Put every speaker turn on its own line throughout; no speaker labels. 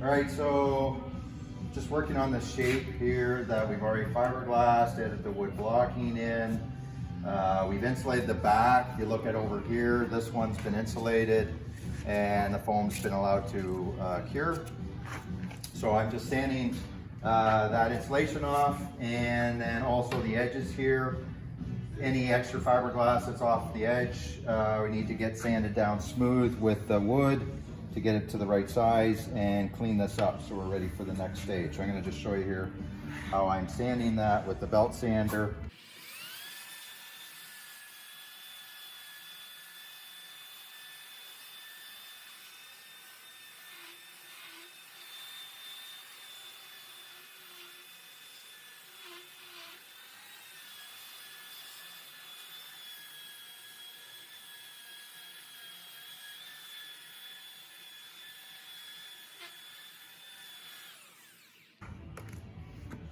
All right, so just working on the shape here that we've already fiberglassed, added the wood blocking in. We've insulated the back. You look at over here, this one's been insulated and the foam's been allowed to cure. So I'm just sanding that insulation off, and then also the edges here. Any extra fiberglass that's off the edge, we need to get sanded down smooth with the wood to get it to the right size and clean this up so we're ready for the next stage. I'm going to just show you here how I'm sanding that with the belt sander.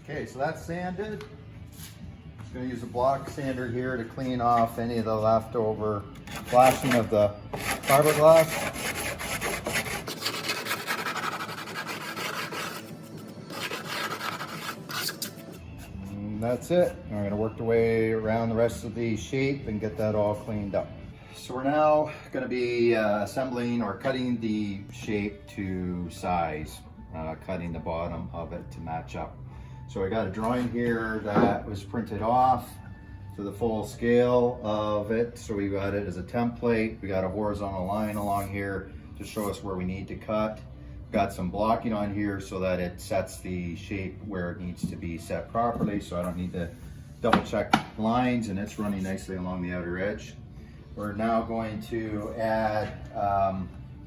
Okay, so that's sanded. Just going to use a block sander here to clean off any of the leftover flashing of the fiberglass. And that's it. We're going to work the way around the rest of the shape and get that all cleaned up. So we're now going to be assembling or cutting the shape to size, cutting the bottom of it to match up. So I got a drawing here that was printed off to the full scale of it. So we got it as a template. We got a horizontal line along here to show us where we need to cut. Got some blocking on here so that it sets the shape where it needs to be set properly, so I don't need to double check lines, and it's running nicely along the outer edge. We're now going to add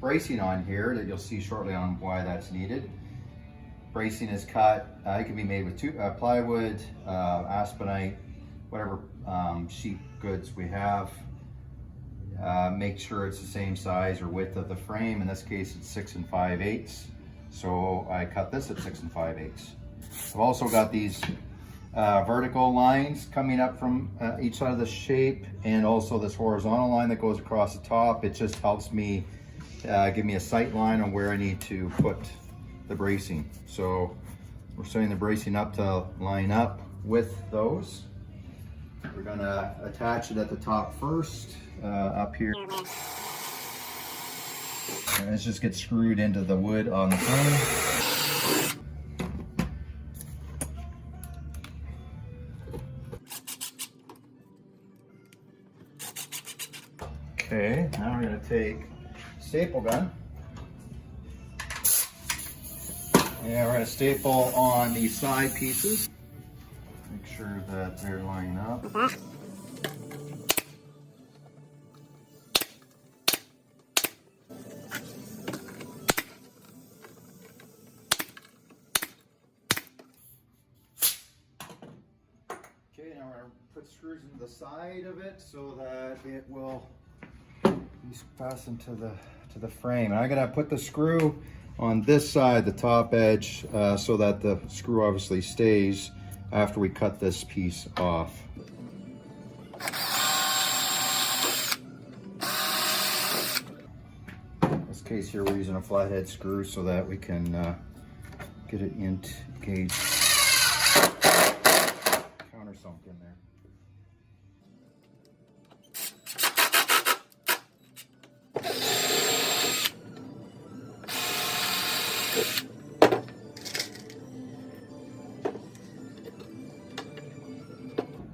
bracing on here that you'll see shortly on why that's needed. Bracing is cut. It can be made with plywood, aspenite, whatever sheet goods we have. Make sure it's the same size or width of the frame. In this case, it's 6 5/8. So I cut this at 6 5/8. I've also got these vertical lines coming up from each side of the shape, and also this horizontal line that goes across the top. It just helps me give me a sight line on where I need to put the bracing. So we're setting the bracing up to line up with those. We're gonna attach it at the top first, up here. And this just gets screwed into the wood on the frame. Okay, now we're gonna take a staple gun. And we're going to staple on the side pieces. Make sure that they're lining up. Okay, now we're going to put screws into the side of it so that it will be fastened to the frame. And I'm going to put the screw on this side, the top edge, so that the screw obviously stays after we cut this piece off. In this case here, we're using a flathead screw so that we can get it engaged, countersunk in there.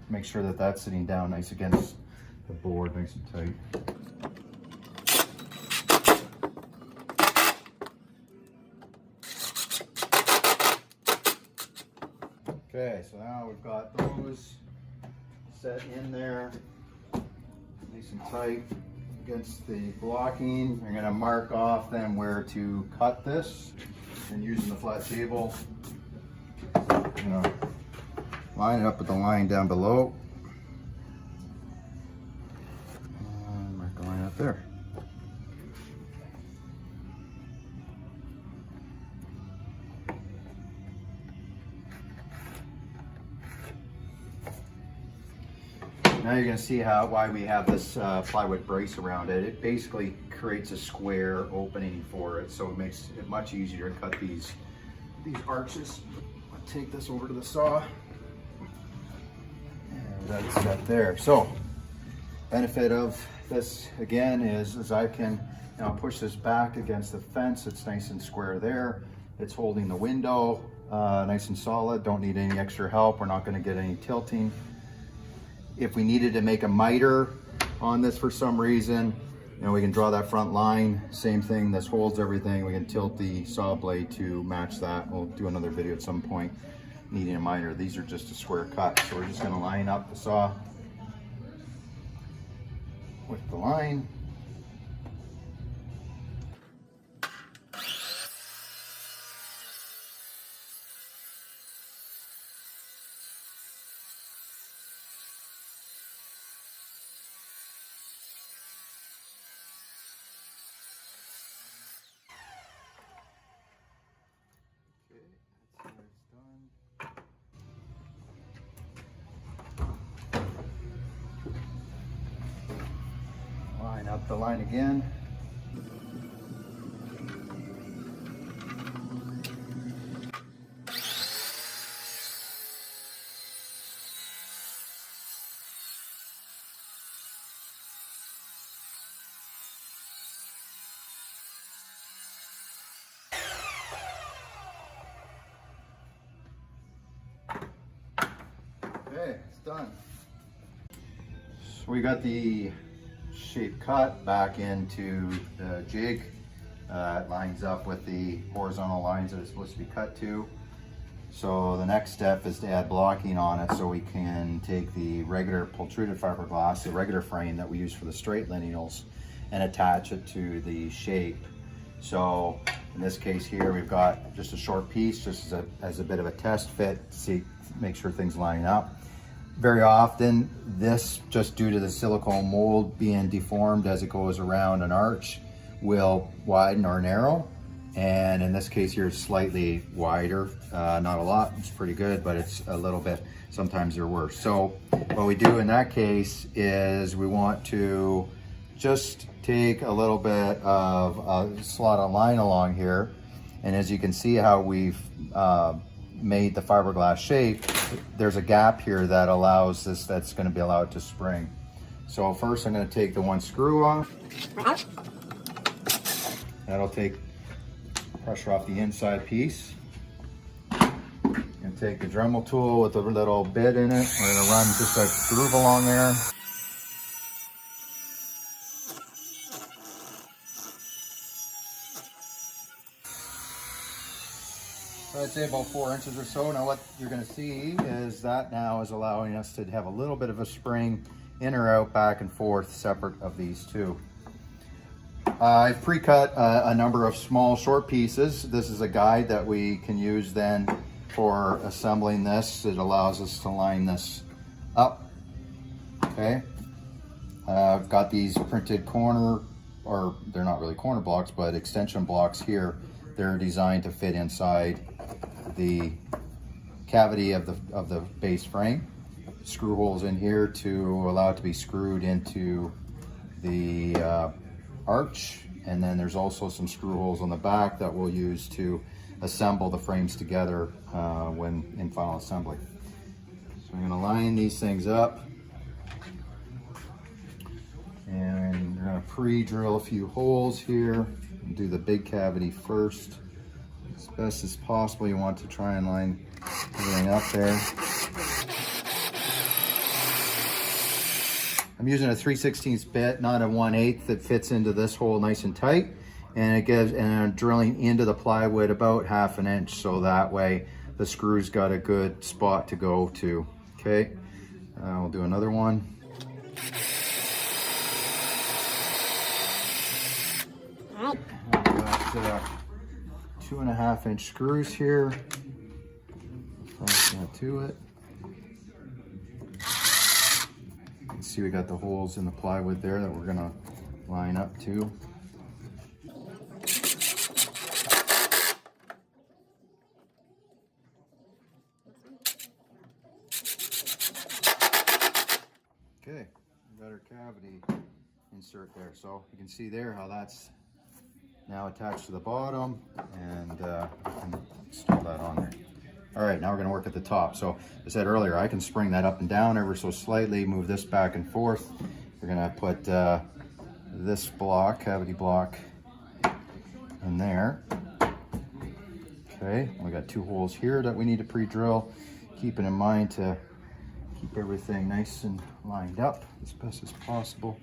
Make sure that that's sitting down nice against the board, nice and tight. Okay, so now we've got those set in there, nice and tight against the blocking. We're going to mark off then where to cut this, and using the flat table, line it up with the line down below. And mark the line up there. now you're going to see why we have this plywood brace around it. It basically creates a square opening for it, so it makes it much easier to cut these arches. I'll take this over to the saw. And that's set there. So, benefit of this again is I can now push this back against the fence. It's nice and square there. It's holding the window nice and solid. Don't need any extra help. We're not going to get any tilting. If we needed to make a miter on this for some reason, you know, we can draw that front line. Same thing, this holds everything. We can tilt the saw blade to match that. We'll do another video at some point needing a miter. These are just a square cut. So we're just going to line up the saw with the line. Line up the line again. Okay, it's done. So we got the shape cut back into the jig. It lines up with the horizontal lines that it's supposed to be cut to. So the next step is to add blocking on it so we can take the regular pultruded fiberglass, the regular frame that we use for the straight lineals, and attach it to the shape. So in this case here, we've got just a short piece, just as a bit of a test fit, make sure things line up. Very often, this, just due to the silicone mold being deformed as it goes around an arch, will widen or narrow. And in this case here, it's slightly wider. Not a lot, it's pretty good, but it's a little bit, sometimes they're worse. So what we do in that case is we want to just take a little bit of a slot of line along here. And as you can see how we've made the fiberglass shape, there's a gap here that allows this, that's going to be allowed to spring. So first I'm going to take the one screw off. That'll take pressure off the inside piece. And take the Dremel tool with a little bit in it. We're going to run just a groove along there. So I'd say about 4 inches or so. Now what you're going to see is that now is allowing us to have a little bit of a spring in or out, back and forth, separate of these two. I've pre-cut a number of small short pieces. This is a guide that we can use then for assembling this. It allows us to line this up. Okay. I've got these printed corner, or they're not really corner blocks, but extension blocks here. They're designed to fit inside the cavity of the base frame. Screw holes in here to allow it to be screwed into the arch, and then there's also some screw holes on the back that we'll use to assemble the frames together when in final assembly. So I'm going to line these things up, and we're going to pre-drill a few holes here. Do the big cavity first. As best as possible, you want to try and line everything up there. I'm using a 3/16 bit, not a 1/8, that fits into this hole nice and tight, and I'm drilling into the plywood about 1/2 inch, so that way the screw's got a good spot to go to. Okay, we'll do another one. I've got 2.5 inch screws here. Fasten that to it. You can see we got the holes in the plywood there that we're gonna line up to. Okay. cavity insert there. So you can see there how that's now attached to the bottom, and I can install that on there. All right, now we're gonna work at the top. So I said earlier, I can spring that up and down ever so slightly, move this back and forth. We're gonna put this block, cavity block, in there. Okay, we got 2 holes here that we need to pre-drill, keeping in mind to keep everything nice and lined up as best as possible.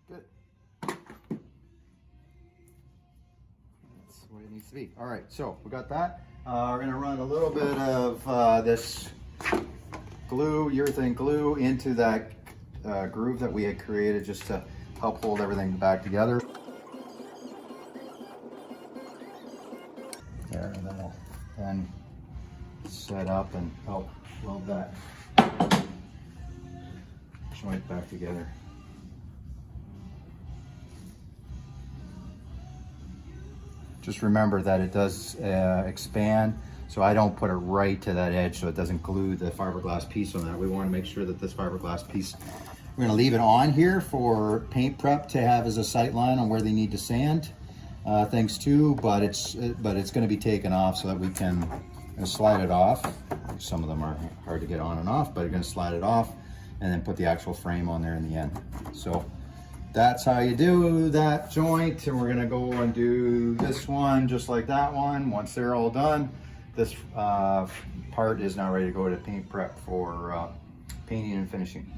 Good. That's what it needs to be. All right, so we got that. We're gonna run a little bit of this glue, urethane glue, into that groove that we had created just to help hold everything back together. There, and then we'll then set up and help weld that joint back together. Just remember that it does expand, so I don't put it right to that edge so it doesn't glue the fiberglass piece on that. We want to make sure that this fiberglass piece, we're going to leave it on here for paint prep to have as a sight line on where they need to sand things too, but it's going to be taken off so that we can slide it off. Some of them are hard to get on and off, but you're going to slide it off and then put the actual frame on there in the end. So that's how you do that joint, and we're gonna go and do this one just like that one. Once they're all done, this part is now ready to go to paint prep for painting and finishing.